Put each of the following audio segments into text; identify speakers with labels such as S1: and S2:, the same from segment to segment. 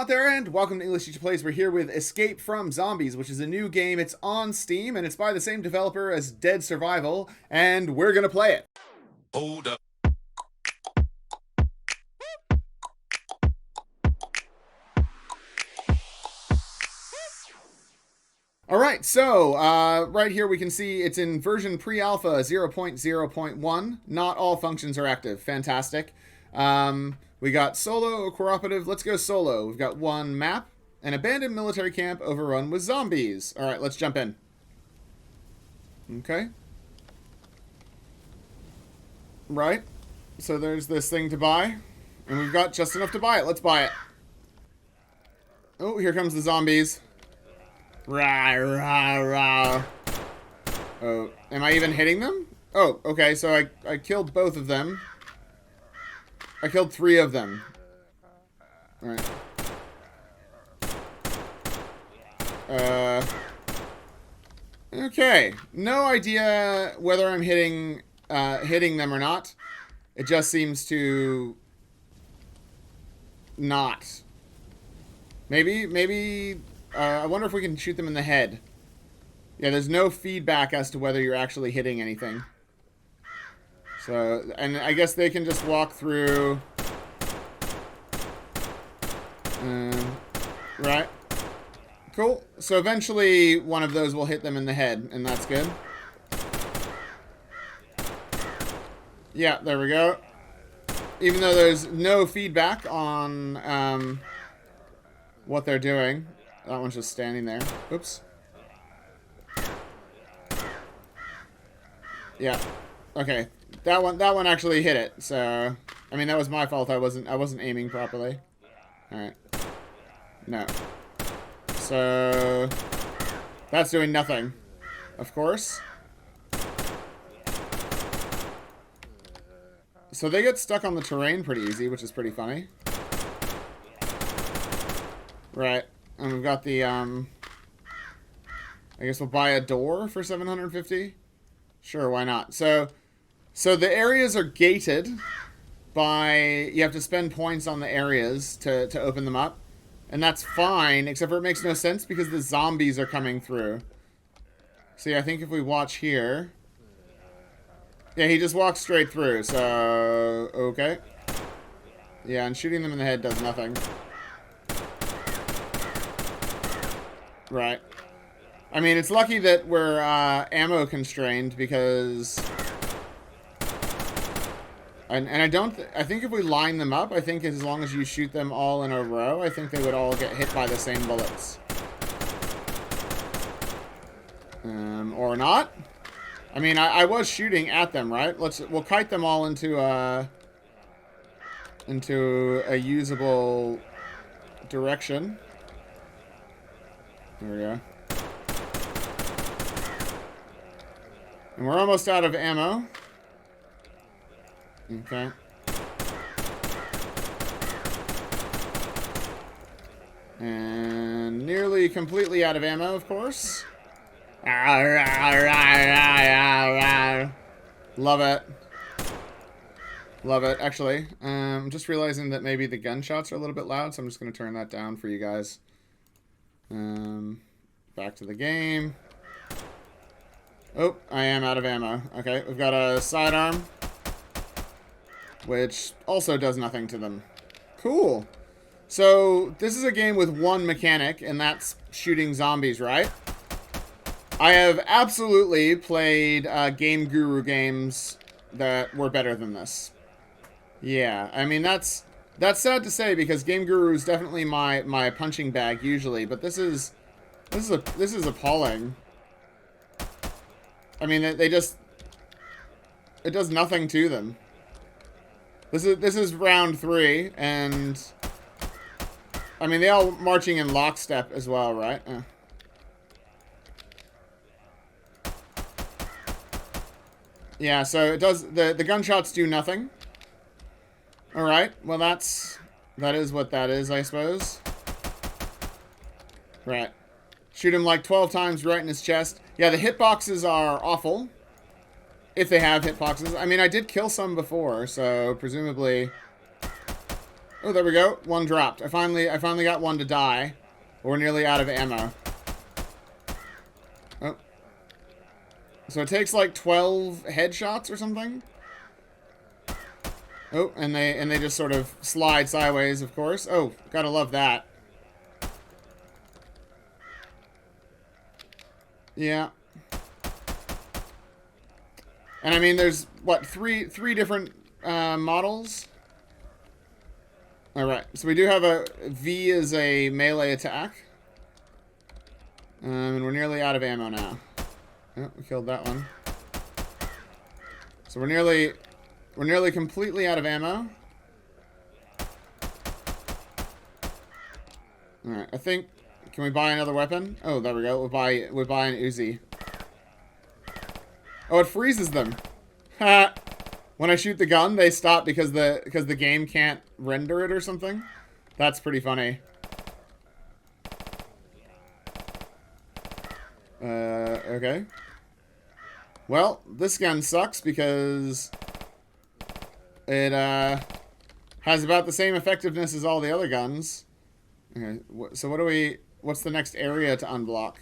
S1: out there, and welcome to English Teacher Plays. We're here with Escape from Zombies, which is a new game. It's on Steam, and it's by the same developer as Dead Survival, and we're gonna play it.
S2: Hold up.
S1: Alright, so, right here we can see it's in version pre-alpha 0.0.1. Not all functions are active. Fantastic. We got solo or cooperative. Let's go solo. We've got one map. An abandoned military camp overrun with zombies. Alright, let's jump in. Okay. Right. So there's this thing to buy. And we've got just enough to buy it. Let's buy it. Oh, here comes the zombies. Rah, rah, rah. Oh, am I even hitting them? Oh, okay, so I killed both of them. I killed 3 of them. Alright. Okay. No idea whether I'm hitting them or not. It just seems to not. Maybe I wonder if we can shoot them in the head. Yeah, there's no feedback as to whether you're actually hitting anything. So, and I guess they can just walk through. Right. Cool. So eventually one of those will hit them in the head, and that's good. Yeah, there we go. Even though there's no feedback on what they're doing. That one's just standing there. Oops. Yeah. Okay. That one actually hit it. So, I mean, that was my fault. I wasn't aiming properly. All right. No. So, that's doing nothing. Of course. So they get stuck on the terrain pretty easy, which is pretty funny. Right. And we've got the, I guess we'll buy a door for 750. Sure, why not? So the areas are gated by, you have to spend points on the areas to open them up. And that's fine, except for it makes no sense because the zombies are coming through. See, I think if we watch here. Yeah, he just walks straight through, so, okay. Yeah, and shooting them in the head does nothing. Right. I mean, it's lucky that we're ammo constrained because... And I think if we line them up, I think as long as you shoot them all in a row, I think they would all get hit by the same bullets. Or not. I mean, I was shooting at them, right? We'll kite them all into a usable direction. There we go. And we're almost out of ammo. Okay. And nearly completely out of ammo, of course. Love it. Love it, actually. I'm just realizing that maybe the gunshots are a little bit loud, so I'm just going to turn that down for you guys. Back to the game. Oh, I am out of ammo. Okay, we've got a sidearm, which also does nothing to them. Cool. So, this is a game with one mechanic, and that's shooting zombies, right? I have absolutely played Game Guru games that were better than this. Yeah, I mean, that's sad to say because Game Guru is definitely my punching bag usually, but this is appalling. I mean, it does nothing to them. This is round 3, and I mean they all marching in lockstep as well, right? Yeah, so it does the gunshots do nothing. All right, well that is what that is, I suppose. Right, shoot him like 12 times right in his chest. Yeah, the hitboxes are awful. If they have hitboxes. I mean, I did kill some before, so presumably... Oh, there we go. One dropped. I finally got one to die. We're nearly out of ammo. Oh. So it takes like 12 headshots or something. Oh, and they just sort of slide sideways, of course. Oh, gotta love that. Yeah. And I mean, there's what, three different models. All right, so we do have a V as a melee attack, and we're nearly out of ammo now. Oh, we killed that one. So we're nearly completely out of ammo. All right, I think. Can we buy another weapon? Oh, there we go. We buy an Uzi. Oh, it freezes them. Ha! When I shoot the gun, they stop because the game can't render it or something. That's pretty funny. Okay. Well, this gun sucks because it has about the same effectiveness as all the other guns. Okay, so what's the next area to unblock?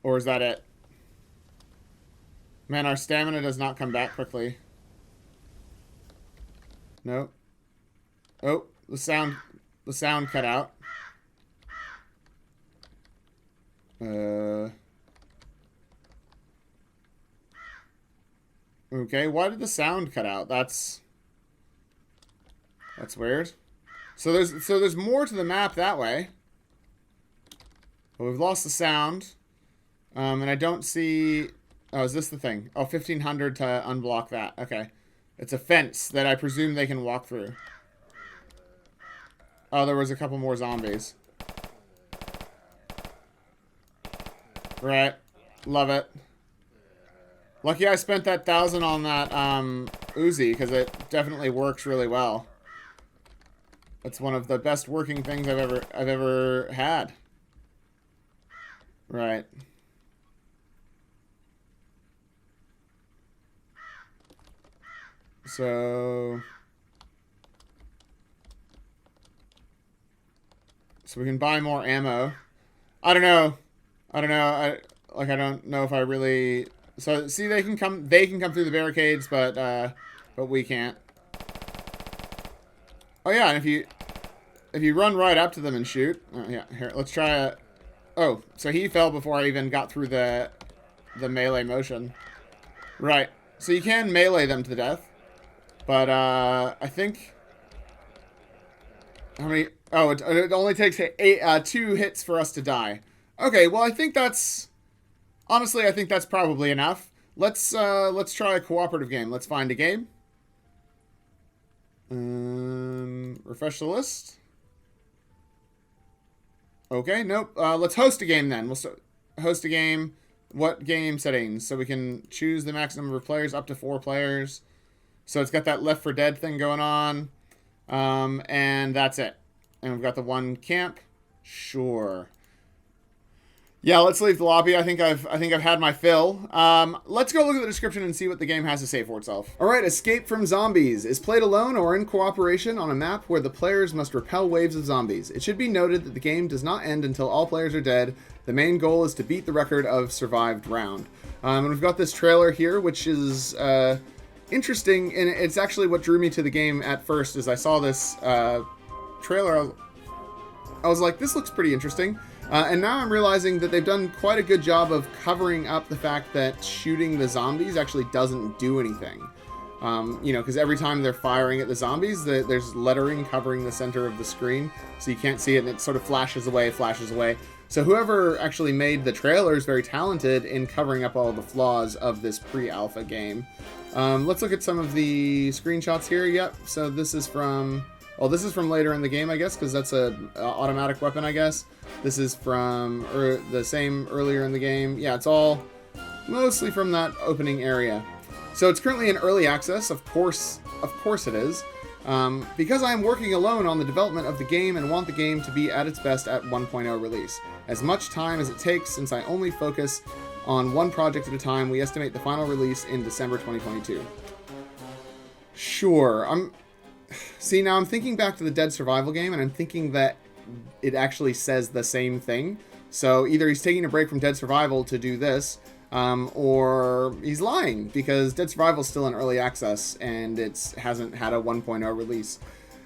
S1: Or is that it? Man, our stamina does not come back quickly. Nope. Oh, the sound cut out. Okay, why did the sound cut out? That's weird. So there's more to the map that way. But we've lost the sound. And I don't see... Oh, is this the thing? Oh, 1500 to unblock that. Okay. It's a fence that I presume they can walk through. Oh, there was a couple more zombies. Right. Love it. Lucky I spent that 1,000 on that Uzi, because it definitely works really well. It's one of the best working things I've ever had. Right. So we can buy more ammo. I don't know. I don't know if I really... So see, they can come through the barricades, but we can't. Oh yeah, and if you run right up to them and shoot. Oh, yeah, here, let's try a... Oh, so he fell before I even got through the melee motion. Right. So you can melee them to death. But, I think... How many... Oh, it only takes 2 hits for us to die. Okay, well, I think that's... Honestly, I think that's probably enough. Let's try a cooperative game. Let's find a game. Refresh the list. Okay, nope. Let's host a game then. We'll host a game. What game settings? So we can choose the max number of players, up to 4 players. So it's got that Left 4 Dead thing going on. And that's it. And we've got the 1 camp. Sure. Yeah, let's leave the lobby. I think I've had my fill. Let's go look at the description and see what the game has to say for itself. All right, Escape from Zombies is played alone or in cooperation on a map where the players must repel waves of zombies. It should be noted that the game does not end until all players are dead. The main goal is to beat the record of survived round. And we've got this trailer here, which is interesting, and it's actually what drew me to the game at first. As I saw this trailer, I was like, this looks pretty interesting. And now I'm realizing that they've done quite a good job of covering up the fact that shooting the zombies actually doesn't do anything. You know, because every time they're firing at the zombies, there's lettering covering the center of the screen, so you can't see it, and it sort of flashes away. So whoever actually made the trailer is very talented in covering up all the flaws of this pre-alpha game. Let's look at some of the screenshots here. Yep, so this is from... Well, this is from later in the game, I guess, because that's a automatic weapon, I guess. This is from the same earlier in the game. Yeah, it's all mostly from that opening area. So it's currently in early access. Of course it is. Because I am working alone on the development of the game and want the game to be at its best at 1.0 release. As much time as it takes, since I only focus on one project at a time, we estimate the final release in December 2022. Sure. See, now I'm thinking back to the Dead Survival game, and I'm thinking that it actually says the same thing. So either he's taking a break from Dead Survival to do this, or he's lying, because Dead Survival is still in early access, and it hasn't had a 1.0 release.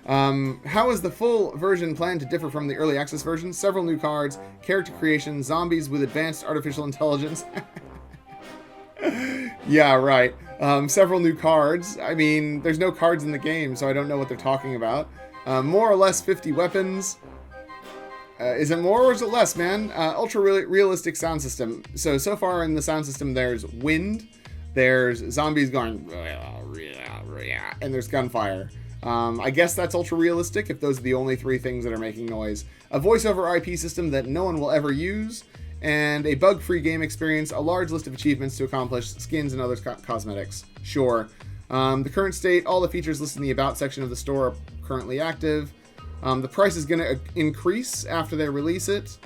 S1: How is the full version planned to differ from the early access version? Several new cards, character creation, zombies with advanced artificial intelligence. Yeah, right. Several new cards. I mean, there's no cards in the game, so I don't know what they're talking about. More or less 50 weapons. Is it more or is it less, man? Ultra realistic sound system. So far in the sound system, there's wind, there's zombies going, and there's gunfire. I guess that's ultra realistic if those are the only three things that are making noise. A voice over IP system that no one will ever use, and a bug-free game experience, a large list of achievements to accomplish, skins, and other cosmetics. Sure. The current state, all the features listed in the About section of the store are currently active. The price is going to increase after they release it,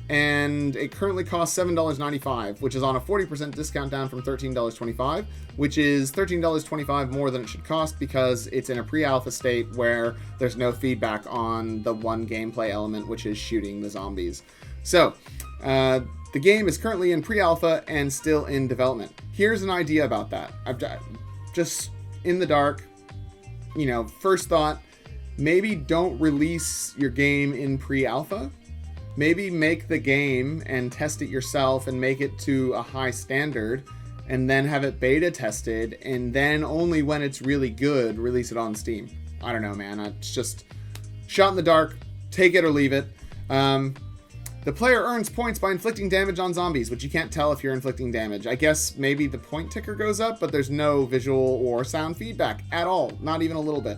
S1: and it currently costs $7.95, which is on a 40% discount down from $13.25, which is $13.25 more than it should cost because it's in a pre-alpha state where there's no feedback on the one gameplay element, which is shooting the zombies. So, the game is currently in pre-alpha and still in development. Here's an idea about that. I've just in the dark, first thought, maybe don't release your game in pre-alpha. Maybe make the game and test it yourself and make it to a high standard and then have it beta tested, and then only when it's really good, release it on Steam. I don't know, man. It's just shot in the dark. Take it or leave it. The player earns points by inflicting damage on zombies, which you can't tell if you're inflicting damage. I guess maybe the point ticker goes up, but there's no visual or sound feedback at all. Not even a little bit.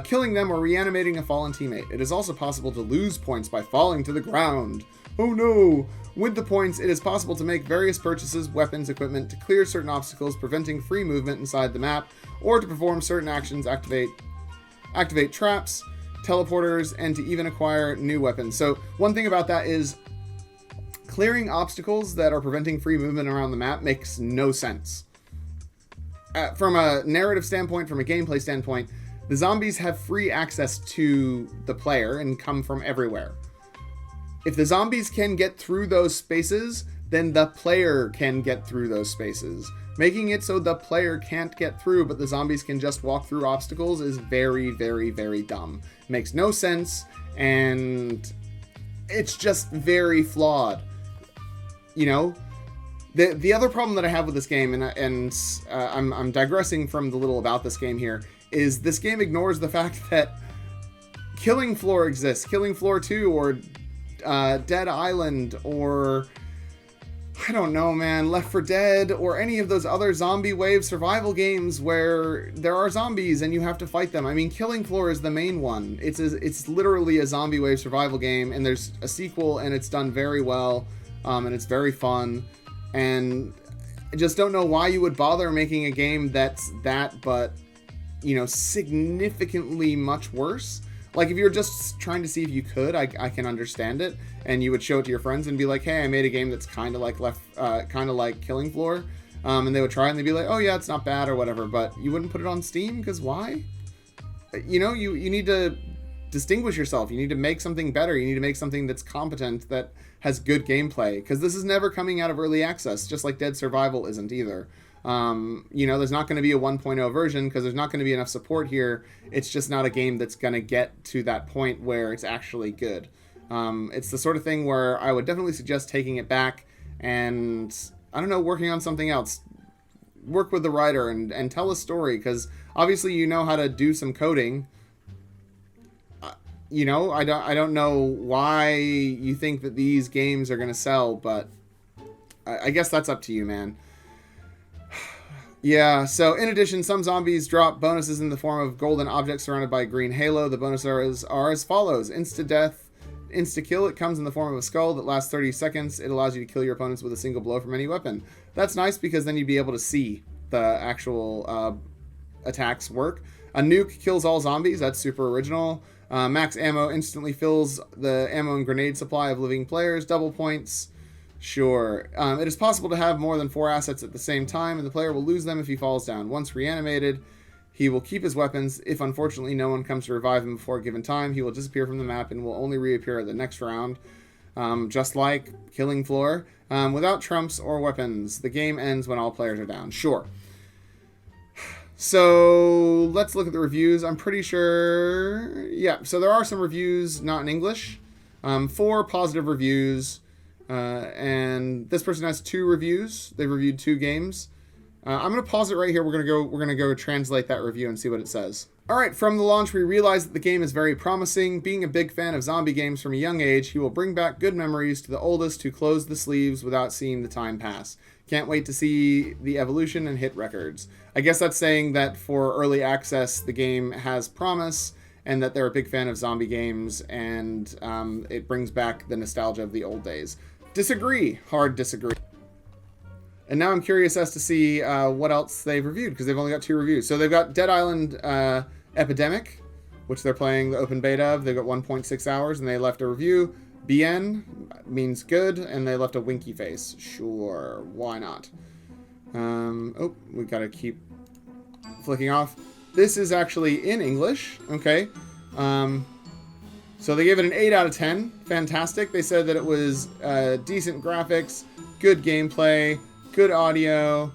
S1: Killing them or reanimating a fallen teammate. It is also possible to lose points by falling to the ground. Oh no! With the points, it is possible to make various purchases, weapons, equipment, to clear certain obstacles, preventing free movement inside the map, or to perform certain actions, activate traps, teleporters, and to even acquire new weapons. So one thing about that is clearing obstacles that are preventing free movement around the map makes no sense. From a narrative standpoint, from a gameplay standpoint, the zombies have free access to the player and come from everywhere. If the zombies can get through those spaces, then the player can get through those spaces. Making it so the player can't get through, but the zombies can just walk through obstacles is very, very, very dumb. Makes no sense, and it's just very flawed. The other problem that I have with this game, and I'm digressing from the little about this game here, is this game ignores the fact that Killing Floor exists. Killing Floor 2 or Dead Island or, I don't know, man, Left 4 Dead or any of those other zombie wave survival games where there are zombies and you have to fight them. I mean, Killing Floor is the main one. It's literally a zombie wave survival game, and there's a sequel and it's done very well, and it's very fun, and I just don't know why you would bother making a game that's that, but significantly much worse. Like, if you're just trying to see if you could, I can understand it, and you would show it to your friends and be like, hey, I made a game that's kind of like Killing Floor, and they would try it and they'd be like, oh yeah, it's not bad or whatever, but you wouldn't put it on Steam, because why? You need to distinguish yourself. You need to make something better. You need to make something that's competent, that has good gameplay, because this is never coming out of early access, just like Dead Survival isn't either. There's not going to be a 1.0 version because there's not going to be enough support here. It's just not a game that's going to get to that point where it's actually good. It's the sort of thing where I would definitely suggest taking it back and, I don't know, working on something else. Work with the writer and tell a story, because obviously you know how to do some coding. I don't know why you think that these games are going to sell, but I guess that's up to you, man. Yeah, so in addition, some zombies drop bonuses in the form of golden objects surrounded by a green halo. The bonuses are as follows. Insta-death, insta-kill. It comes in the form of a skull that lasts 30 seconds. It allows you to kill your opponents with a single blow from any weapon. That's nice because then you'd be able to see the actual attacks work. A nuke kills all zombies. That's super original. Max ammo instantly fills the ammo and grenade supply of living players. Double points. Sure. It is possible to have more than 4 assets at the same time, and the player will lose them if he falls down. Once reanimated, He will keep his weapons. If unfortunately no one comes to revive him before a given time, he will disappear from the map and will only reappear at the next round. Just like Killing Floor. Without trumps or weapons, the game ends when all players are down. Sure. So let's look at the reviews. I'm pretty sure... Yeah, so there are some reviews not in English. 4 positive reviews. And this person has 2 reviews. They've reviewed 2 games. I'm going to pause it right here. We're going to go translate that review and see what it says. All right, from the launch, we realized that the game is very promising. Being a big fan of zombie games from a young age, he will bring back good memories to the oldest who close the sleeves without seeing the time pass. Can't wait to see the evolution and hit records. I guess that's saying that for early access, the game has promise and that they're a big fan of zombie games, and it brings back the nostalgia of the old days. Disagree. Hard disagree. And now I'm curious as to see what else they've reviewed, because they've only got 2 reviews. So they've got Dead Island Epidemic, which they're playing the open beta of. They've got 1.6 hours, and they left a review. BN means good, and they left a winky face. Sure, why not? Oh, we got to keep flicking off. This is actually in English, okay. So they gave it an 8 out of 10. Fantastic. They said that it was decent graphics, good gameplay, good audio,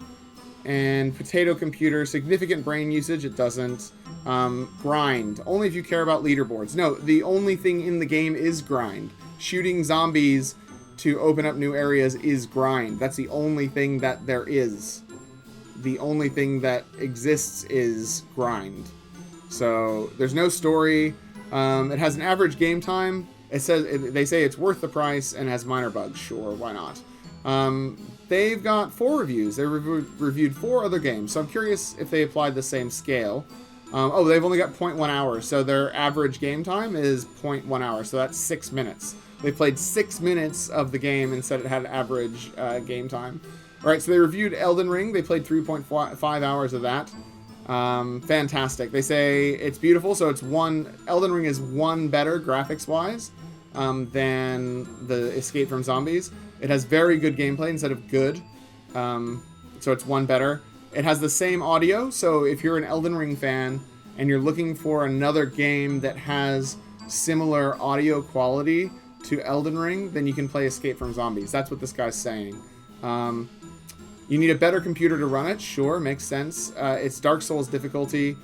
S1: and potato computer, significant brain usage. It doesn't. Grind. Only if you care about leaderboards. No, the only thing in the game is grind. Shooting zombies to open up new areas is grind. That's the only thing that there is. The only thing that exists is grind. So there's no story. It has an average game time. They say it's worth the price and has minor bugs. Sure, why not? They've got 4 reviews. They reviewed 4 other games. So I'm curious if they applied the same scale. They've only got 0.1 hours. So their average game time is 0.1 hours. So that's 6 minutes. They played 6 minutes of the game and said it had average game time. All right, so they reviewed Elden Ring. They played 3.5 hours of that. Fantastic. They say it's beautiful. So Elden Ring is 1 better graphics-wise than the Escape from Zombies. It has very good gameplay instead of good. So it's 1 better. It has the same audio. So if you're an Elden Ring fan and you're looking for another game that has similar audio quality to Elden Ring, then you can play Escape from Zombies. That's what this guy's saying. You need a better computer to run it. Sure, makes sense. It's Dark Souls difficulty.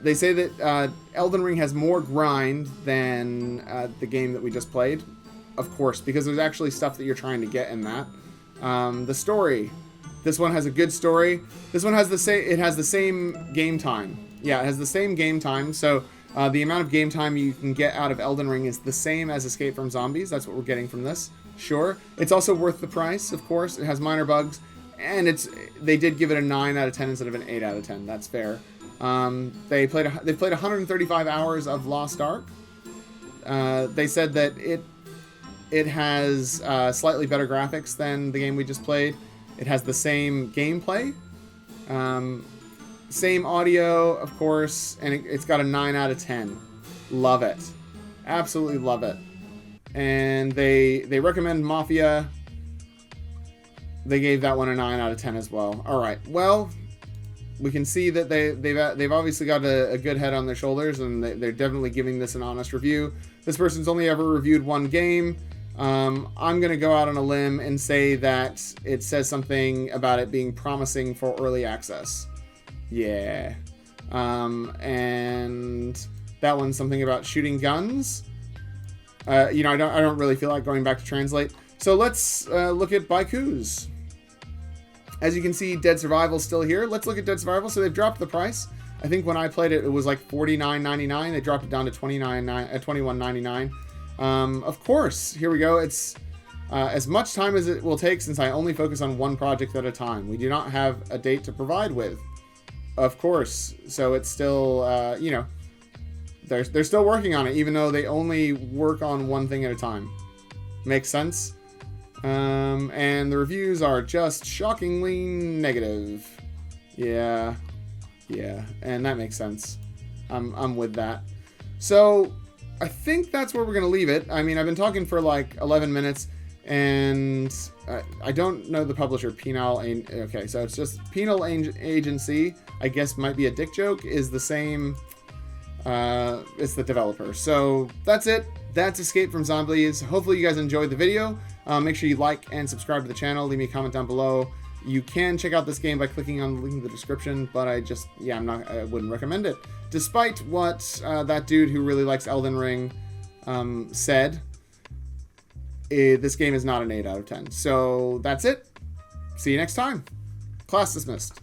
S1: They say that Elden Ring has more grind than the game that we just played. Of course, because there's actually stuff that you're trying to get in that. The story. This one has a good story. This one has the same game time. Yeah, it has the same game time. So the amount of game time you can get out of Elden Ring is the same as Escape from Zombies. That's what we're getting from this. Sure. It's also worth the price, of course. It has minor bugs. And they did give it a 9 out of 10 instead of an 8 out of 10. That's fair. They played 135 hours of Lost Ark. They said that it has slightly better graphics than the game we just played. It has the same gameplay, same audio, of course, and it's got a 9 out of 10. Love it. Absolutely love it. And they recommend Mafia. They gave that one a 9 out of 10 as well. All right. Well, we can see that they've obviously got a good head on their shoulders, and they're definitely giving this an honest review. This person's only ever reviewed 1 game. I'm going to go out on a limb and say that it says something about it being promising for early access. Yeah. And that one's something about shooting guns. I don't really feel like going back to translate. So let's look at Baiku's. As you can see, Dead Survival's still here. Let's look at Dead Survival. So they've dropped the price. I think when I played it, it was like $49.99. They dropped it down to $21.99. Of course, here we go. It's as much time as it will take since I only focus on 1 project at a time. We do not have a date to provide with. Of course. So it's still, they're still working on it, even though they only work on 1 thing at a time. Makes sense? And the reviews are just shockingly negative. Yeah, and that makes sense. I'm with that. So I think that's where we're gonna leave it. I mean, I've been talking for like 11 minutes. And I don't know the publisher, Penal. Okay, so it's just Penal Agency. I guess might be a dick joke. Is the same. It's the developer. So that's it. That's Escape from Zombies. Hopefully you guys enjoyed the video. Make sure you like and subscribe to the channel. Leave me a comment down below. You can check out this game by clicking on the link in the description, but I wouldn't recommend it. Despite what that dude who really likes Elden Ring said, this game is not an 8 out of 10. So that's it. See you next time. Class dismissed.